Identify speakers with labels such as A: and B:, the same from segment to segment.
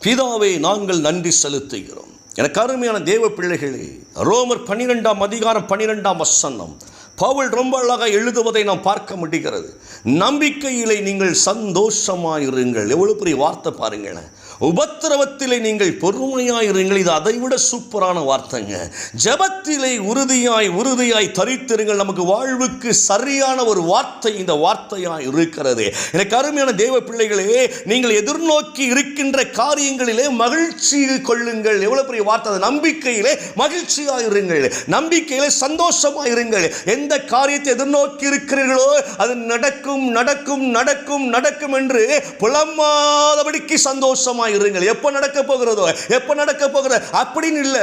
A: பிதாவே, நாங்கள் நன்றி செலுத்துகிறோம். எனக்கு அருமையான தேவ பிள்ளைகளே, ரோமர் 12:12 பவுல் ரொம்ப அழகாக எழுதுவதை நாம் பார்க்க முடிகிறது. நம்பிக்கையிலே நீங்கள் சந்தோஷமாயிருங்கள். எவ்வளவு பெரிய வார்த்தை பாருங்களேன். உபத்திரவத்திலே நீங்கள் பொறுமையாயிருங்கள். இது அதைவிட சூப்பரான வார்த்தைங்க. ஜெபத்திலே உறுதியாய் தரித்திருங்கள். நமக்கு வாழ்வுக்கு சரியான ஒரு வார்த்தை இந்த வார்த்தையாய் இருக்கிறது. எனக்கு அருமையான தேவ பிள்ளைகளே, நீங்கள் எதிர்நோக்கி இருக்கின்ற காரியங்களிலே மகிழ்ச்சி கொள்ளுங்கள். எவ்வளவு பெரிய வார்த்தை. நம்பிக்கையிலே மகிழ்ச்சியாயிருங்கள், நம்பிக்கையிலே சந்தோஷமாயிருங்கள். எந்த காரியத்தை எதிர்நோக்கி இருக்கிறீர்களோ அது நடக்கும் நடக்கும் நடக்கும் நடக்கும் என்று புலம்பாதபடிக்கு சந்தோஷமாயிருங்கள். எப்ப நடக்க போகிறதோ, எப்ப நடக்க போகிறது அப்படின்னு இல்லை,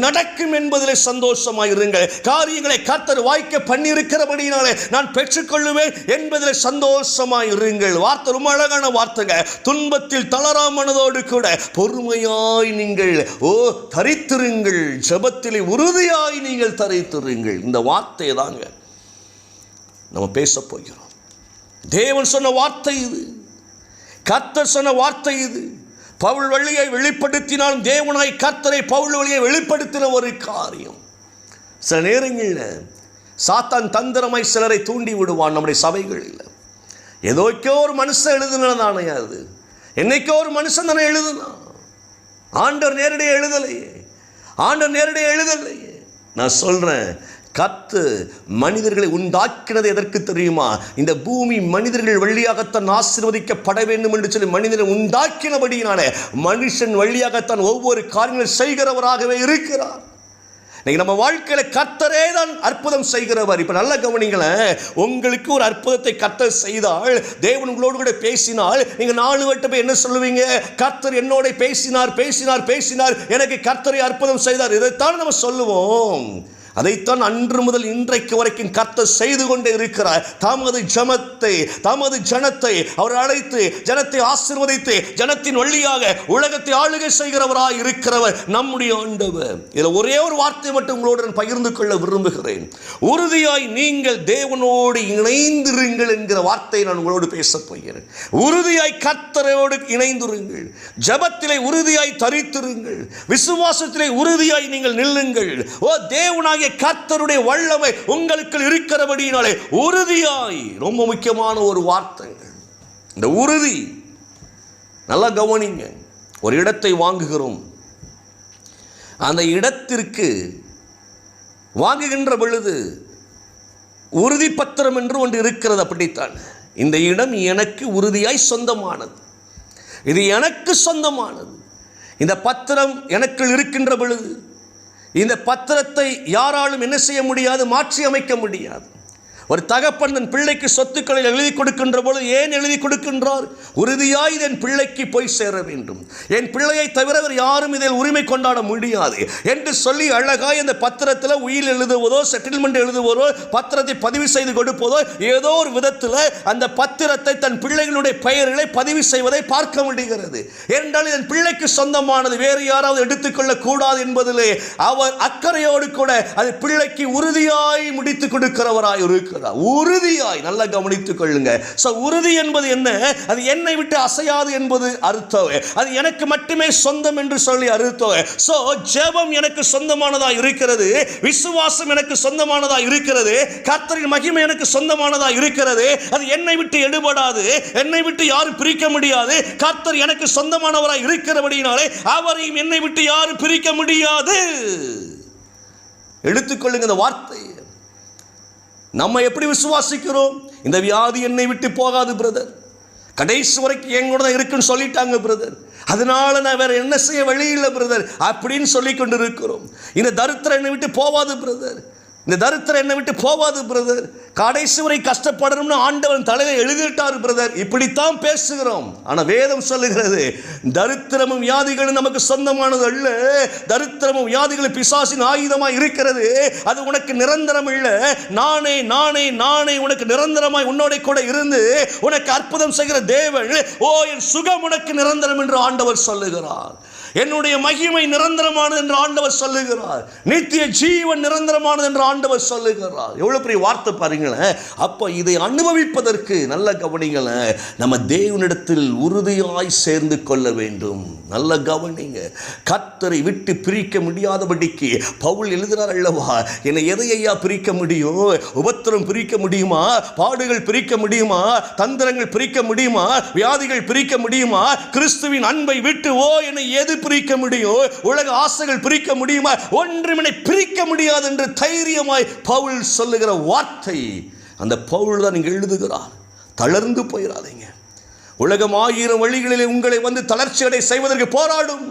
A: நடக்கும் என்பதிலே சந்தோஷமாயிருங்கள். காரியங்களை கர்த்தர் வாய்க்க பண்ணி இருக்கிறபடினாலே நான் பெற்றுக்கொள்ளுவேன் என்பதிலே சந்தோஷமாயிருங்கள். வார்த்தை ரொம்ப அழகான வார்த்தைங்க. துன்பத்தில் தளராமனதோடு கூட பொறுமையாய் நீங்கள் தரித்திருங்கள். ஜெபத்திலே உறுதியாய் நீங்கள் தரித்திருங்கள். இந்த வார்த்தை தாங்க நம்ம பேச போகிறோம். தேவன் சொன்ன வார்த்தை இது, கர்த்தர் சொன்ன வார்த்தை இது. பவுல் வழியை வெளிப்படுத்தினாலும் தேவனாய் கர்த்தரை பவுல் வழியை வெளிப்படுத்தின ஒரு காரியம். சில நேரங்களில் சாத்தான் தந்திரமாய் சிலரை தூண்டி விடுவான். நம்முடைய சபைகளில் ஏதோக்கோ ஒரு மனுஷன் எழுதுனதானே, அது என்னைக்கோ ஒரு மனுஷன் தானே எழுதுனான். ஆண்டவர் நேரடியாக எழுதலையே. நான் சொல்றேன், கர்த்தர் மனிதர்களை உண்டாக்கினது எதற்கு தெரியுமா? இந்த பூமி மனிதர்கள் வழியாகத்தான் ஆசீர்வதிக்கப்பட வேண்டும் என்று சொல்லி மனிதனை உண்டாக்கினபடியினாலே மனுஷன் வழியாகத்தான் ஒவ்வொரு காரியங்களை செய்கிறவராகவே இருக்கிறார். நம்ம வாழ்க்கையில கர்த்தரே தான் அற்புதம் செய்கிறவர். இப்ப நல்ல கவனிங்களேன். உங்களுக்கு ஒரு அற்புதத்தை கர்த்தர் செய்தால், தேவன் உங்களோடு கூட பேசினால், நீங்க 4 வட்டம் போய் என்ன சொல்லுவீங்க? கர்த்தர் என்னோட பேசினார், எனக்கு கர்த்தரை அற்புதம் செய்தார். இதைத்தான் நம்ம சொல்லுவோம். அதைத்தான் அன்று முதல் இன்றைக்கு வரைக்கும் கர்த்தர் செய்து கொண்டே இருக்கிறார். தமது ஜனத்தை அவர் அழைத்து, ஜனத்தை ஆசீர்வதித்து, ஜனத்தின் வழியாக உலகத்தை ஆளுகை செய்கிறவராய் இருக்கிறவர் நம்முடைய ஆண்டவர். இதில் ஒரே ஒரு வார்த்தை மட்டும் உங்களோடு பகிர்ந்து கொள்ள விரும்புகிறேன். உறுதியாய் நீங்கள் தேவனோடு இணைந்திருங்கள் என்கிற வார்த்தையை நான் உங்களோடு பேசப் போகிறேன். உறுதியாய் கர்த்தரோடு இணைந்திருங்கள். ஜெபத்திலே உறுதியாய் தரித்திருங்கள். விசுவாசத்திலே உறுதியாய் நீங்கள் நில்லுங்கள். தேவனாகிய கர்த்தருடைய வல்லமை உங்களுக்கு இருக்கிறபடியினாலே உறுதியாய். ரொம்ப முக்கியமான ஒரு வார்த்தை இந்த உறுதி. நல்லா கவனிங்க. ஒரு இடத்தை வாங்குகிறோம். அந்த இடத்திற்கு வாங்குகின்ற பொழுது உறுதி பத்திரம் என்று ஒன்று இருக்கிறது. அப்படித்தான் இந்த இடம் எனக்கு உறுதியாய் சொந்தமானது, இது எனக்கு சொந்தமானது. இந்த பத்திரம் எனக்கு இருக்கின்ற பொழுது இந்த பத்திரத்தை யாராலும் என்ன செய்ய முடியாது? மாற்றி அமைக்க முடியாது. ஒரு தகப்பன் தன் பிள்ளைக்கு சொத்துக்களை எழுதி கொடுக்கின்ற பொழுது ஏன் எழுதி கொடுக்கின்றார்? உறுதியாய் என் பிள்ளைக்கு போய் சேர வேண்டும், என் பிள்ளையை தவிர யாரும் இதில் உரிமை கொண்டாட முடியாது என்று சொல்லி அழகாய் அந்த பத்திரத்தில் உயில் எழுதுவதோ, செட்டில்மெண்ட் எழுதுவதோ, பத்திரத்தை பதிவு செய்து கொடுப்பதோ, ஏதோ ஒரு விதத்தில் அந்த பத்திரத்தை தன் பிள்ளைகளுடைய பெயர்களை பதிவு செய்வதை பார்க்க முடிகிறது. ஏனென்றால் இதன் பிள்ளைக்கு சொந்தமானது, வேறு யாராவது எடுத்துக்கொள்ள கூடாது என்பதிலே அவர் அக்கறையோடு கூட அது பிள்ளைக்கு உறுதியாய் முடித்துக் கொடுக்கிறவராய் இருக்கிறார். உறுதியாய். நல்லா கவனித்துக் கொள்ளுங்க. உறுதி என்பது என்ன? அது என்னை விட்டு அசையாது என்பது அர்த்தம். அது எனக்கு மட்டுமே சொந்தம் என்று சொல்லி அர்த்தம். ஜெபம் எனக்கு சொந்தமானதா இருக்கிறது, விசுவாசம் எனக்கு சொந்தமானதா இருக்கிறது, கர்த்தரின் மகிமை எனக்கு சொந்தமானதா இருக்கிறது. அது என்னை விட்டு எடுபடாது, என்னை விட்டு யாரும் பிரிக்க முடியாது. கர்த்தர் எனக்கு சொந்தமானவராய் இருக்கிறபடியினாலே அவரையும் என்னை விட்டு யாரும் பிரிக்க முடியாது. எடுத்துக்கொள்ளுங்க இந்த வார்த்தை. நம்ம எப்படி விசுவாசிக்கிறோம்? இந்த வியாதி என்னை விட்டு போகாது பிரதர், கடைசி வரைக்கும் எங்கூட தான் இருக்குன்னு சொல்லிட்டாங்க பிரதர், அதனால நான் வேற என்ன செய்ய வழி இல்லை பிரதர் அப்படின்னு சொல்லி கொண்டு இருக்கிறோம். இந்த தரித்திரம் என்னை விட்டு போவாது பிரதர், இந்த தரித்திரம் என்னை விட்டு போவாது பிரதர், கடைசி வரை கஷ்டப்படணும்னு ஆண்டவன் தலையில எழுதிட்டார் பிரதர். இப்படித்தான் பேசுகிறோம். ஆனா வேதம் சொல்லுகிறது, தரித்திரமும் வியாதிகளும் நமக்கு சொந்தமானது அல்ல. தரித்திரமும் வியாதிகளும் பிசாசின் ஆயுதமாய் இருக்கிறது. அது உனக்கு நிரந்தரம் இல்லை. நானே நானே நானே உனக்கு நிரந்தரமாய் உன்னோட கூட இருந்து உனக்கு அற்புதம் செய்கிற தேவன். என் சுகம் உனக்கு நிரந்தரம் என்று ஆண்டவர் சொல்லுகிறார். என்னுடைய மகிமை நிரந்தரமானது என்று ஆண்டவர் சொல்லுகிறார். நித்திய ஜீவன் நிரந்தரமானது என்று ஆண்டவர் சொல்லுகிறார். எவ்வளவு பெரிய வார்த்தை பாருங்களேன். அப்ப இதை அனுபவிப்பதற்கு நல்ல கவனிங்களேன், நம்ம தேவனிடத்தில் உறுதியாய் சேர்ந்து கொள்ள வேண்டும். நல்ல கவனிங்க. கர்த்தரை விட்டு பிரிக்க முடியாதபடிக்கு பவுல் எழுதினார் அல்லவா, என்னை எதையா பிரிக்க முடியும்? உபத்திரம் பிரிக்க முடியுமா? பாடுகள் பிரிக்க முடியுமா? தந்திரங்கள் பிரிக்க முடியுமா? வியாதிகள் பிரிக்க முடியுமா? கிறிஸ்துவின் அன்பை விட்டு என்னை எது பிரிக்க முடியும்? உலக ஆசைகள் பிரிக்க முடியுமா? ஒன்றும் என்னை பிரிக்க முடியாது என்று தைரியமாய் பவுல் சொல்லுகிற வார்த்தை, அந்த பவுல் தான் இங்கே எழுதுகிறார். தளர்ந்து போயிடாதீங்க. உலகம் 1000 வழிகளிலே உங்களை வந்து தளர்ச்சியடை செய்வதற்கு போராடும்.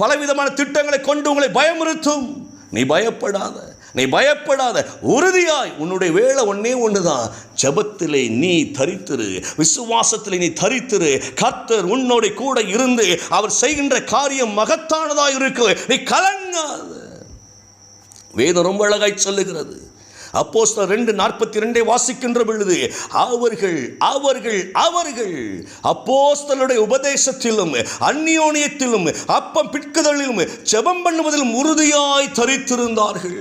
A: பலவிதமான திட்டங்களை கொண்டு உங்களை பயமுறுத்தும். நீ பயப்படாத, உறுதியாய் உன்னுடைய வேலை ஒன்னே ஒண்ணுதான். ஜெபத்திலே நீ தரித்திரு, விசுவாசத்திலே நீ தரித்திரு. கர்த்தர் உன்னோட கூட இருந்து அவர் செய்கின்ற காரியம் மகத்தானதா இருக்கு. நீ கலங்காத. வேதம் ரொம்ப அழகாய் சொல்லுகிறது. அப்போஸ்தலர் 2:42 வாசிக்கின்ற பொழுது அவர்கள் அப்போஸ்தலருடைய உபதேசத்திலும் அந்நியோனியத்திலும் அப்பம் பிட்குதலிலும் ஜெபம் பண்ணுவதிலும் உறுதியாய் தரித்திருந்தார்கள்.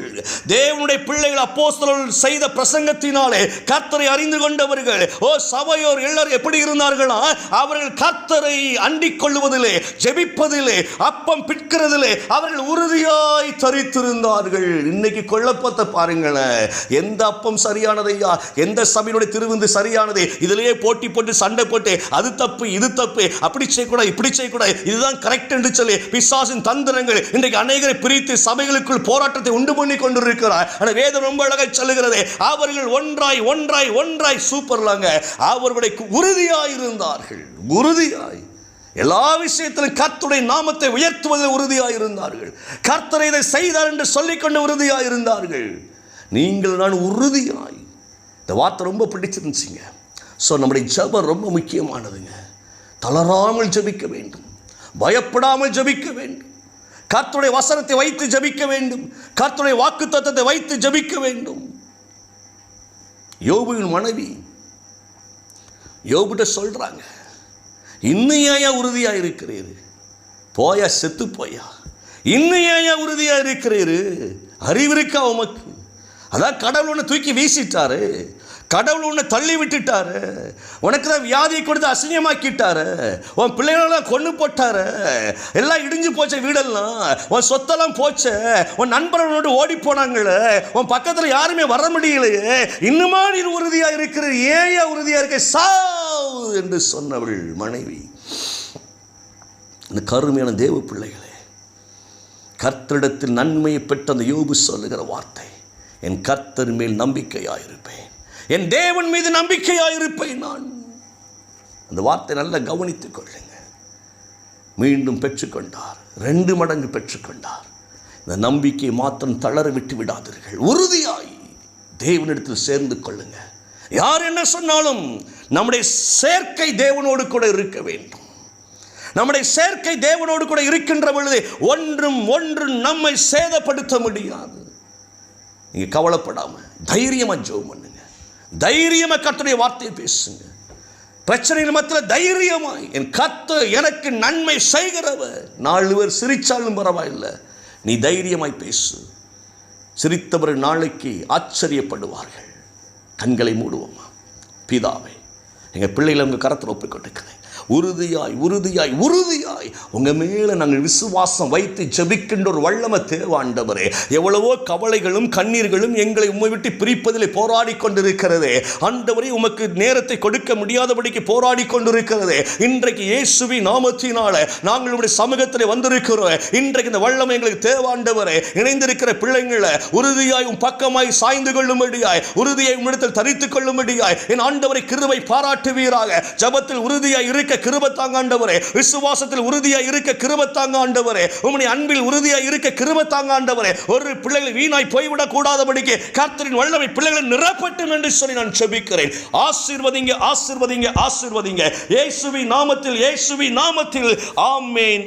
A: தேவனுடைய பிள்ளைகள் அப்போஸ்தலர்கள் செய்த பிரசங்கத்தினாலே கர்த்தரை அறிந்து கொண்டவர்கள். சபையோர் எல்லாரும் எப்படி இருந்தார்களா? அவர்கள் கர்த்தரை அண்டிக் கொள்வதிலே, ஜெபிப்பதிலே, அப்பம் பிட்கிறதிலே அவர்கள் உறுதியாய் தரித்திருந்தார்கள். இன்னைக்கு குழப்பத்தை பாருங்களேன். எந்த அப்பம் சரியானதையா? எந்த சபையினுடைய திருவிருந்து சரியானது? இதிலேயே போட்டி போட்டு சண்டை போட்டு அது தப்பு இது தப்பு, அப்படி செய்யக்கூடாது இப்படி செய்யக்கூடாது, இதுதான் கரெக்ட் என்று சொல்லி பிசாசின் தந்திரங்கள் இன்றைக்கு அநேகரை பிரித்து சபைகளுக்குள் போராட்டத்தை உண்டு பண்ணி கொண்டிருக்கிறார். ஆனால் வேதம் ரொம்ப அழகாய் சொல்லுகிறது, அவர்கள் ஒன்றாய் சூப்பர்லாங்க, அவர்களுடைய உறுதியாய் இருந்தார்கள். உறுதியாய் எல்லா விஷயத்திலும் கர்த்தருடைய நாமத்தை உயர்த்துவதில் உறுதியாய் இருந்தார்கள். கர்த்தர் இதை செய்தார் என்று சொல்லிக்கொண்டு உறுதியாய் இருந்தார்கள். நீங்கள் நான் உறுதியாய். இந்த வார்த்தை ரொம்ப பிடிச்சிருந்துச்சிங்க. ஸோ நம்முடைய ஜெபம் ரொம்ப முக்கியமானதுங்க. தளராமல் ஜெபிக்க வேண்டும், பயப்படாமல் ஜெபிக்க வேண்டும், கர்த்தருடைய வசனத்தை வைத்து ஜெபிக்க வேண்டும், கர்த்தருடைய வாக்குத்தத்தத்தை வைத்து ஜெபிக்க வேண்டும். யோபுவின் மனைவி யோபுட்ட சொல்றாங்க, இன்னும் ஏன் உறுதியா இருக்கிறீரு? போயா செத்து போயா, இன்னும் ஏன் உறுதியா இருக்கிறீரு? அறிவு இருக்கா உமக்கு? அதான் கடவுள் உன்னை தூக்கி வீசிட்டாரு, கடவுள் உன்னை தள்ளி விட்டுட்டாரு, உனக்கு தான் வியாதியை கொடுத்து அசிங்கமாக்கிட்டாரு, உன் பிள்ளைகளெல்லாம் கொண்டு போட்டாரு, எல்லாம் இடிஞ்சு போச்ச வீடெல்லாம், உன் சொத்தெல்லாம் போச்ச, உன் நண்பர்களோடு ஓடி போனாங்களே, உன் பக்கத்தில் யாருமே வர முடியலையே, இன்னுமா நீ உறுதியா இருக்கிற? ஏன் உறுதியா இருக்க? சாவு என்று சொன்னவள் மனைவி. இந்த கருமையான தேவ பிள்ளைகளே, கர்த்தரிடத்தில் நன்மையை பெற்ற அந்த யோபு சொல்லுகிற வார்த்தை, என் கர்த்தர் மேல் நம்பிக்கையாயிருப்பேன், என் தேவன் மீது நம்பிக்கையாயிருப்பேன் நான். அந்த வார்த்தை நல்லா கவனித்துக் கொள்ளுங்க. மீண்டும் பெற்றுக்கொண்டார், 2 மடங்கு பெற்றுக்கொண்டார். இந்த நம்பிக்கை மாத்திரம் தளர விட்டு விடாதீர்கள். உறுதியாய் தேவனிடத்தில் சேர்ந்து கொள்ளுங்க. யார் என்ன சொன்னாலும் நம்முடைய சேர்க்கை தேவனோடு கூட இருக்க வேண்டும். நம்முடைய சேர்க்கை தேவனோடு கூட இருக்கின்ற பொழுது ஒன்றும் நம்மை சேதப்படுத்த முடியாது. நீங்க கவலைப்படாம தைரியமா ஜெபம் பண்ணுங்க, தைரியமா கர்த்தருடைய வார்த்தையை பேசுங்க. பிரச்சனைகள் மத்தியில் தைரியமாய், என் கர்த்தர் எனக்கு நன்மை செய்கிறவர். 4 பேர் சிரிச்சாலும் பரவாயில்லை, நீ தைரியமாய் பேசு. சிரித்தவர் நாளைக்கு ஆச்சரியப்படுவார்கள். கண்களை மூடுவோமா? பிதாவே, எங்க பிள்ளைகளை உங்க கரத்தில் ஒப்புக்கொண்டிருக்கிறேன். உறுதியாய் உங்க மேல நாங்கள் விசுவாசம் வைத்து ஜெபிக்கின்ற ஒரு வல்லமை தேவை ஆண்டவரே. எவ்வளவோ கவலைகளும் கண்ணீர்களும் எங்களை உம்மை விட்டு பிரிப்பதிலே போராடி கொண்டிருக்கிறதே ஆண்டவரே. உமக்கு நேரத்தை கொடுக்க முடியாதபடிக்கு போராடி கொண்டிருக்கிறதே. இன்றைக்கு இயேசுவின் நாமத்தினால நாங்கள் உடைய சமூகத்தில் வந்திருக்கிறோம். இன்றைக்கு இந்த வல்லமை எங்களுக்கு தேவை ஆண்டவரே. இணைந்திருக்கிற பிள்ளைங்களை உறுதியாய் உம் பக்கமாய் சாய்ந்து கொள்ளும்படியாய், உறுதியை உம்மிடத்தில் தரித்துக் கொள்ளும்படியாய் என் ஆண்டவரை கிருபை பாராட்டுவீராக. ஜெபத்தில் உறுதியாய் இருக்க கிருபை தாங்க ஆண்டவரே, விசுவாசத்தில் உறுதியாய் இருக்க கிருபை தாங்க ஆண்டவரே, உம்முடைய அன்பில் உறுதியாய் இருக்க கிருபை தாங்க ஆண்டவரே. ஒரு பிள்ளைகள் வீணாய் போய்விடக் கூடாதபடிக்கு கர்த்தரின் வல்லமை பிள்ளைகளை நிரப்பட்டும் என்று சொல்லி நான் ஜெபிக்கிறேன். ஆசீர்வதிங்க இயேசுவின் நாமத்தில், ஆமென்.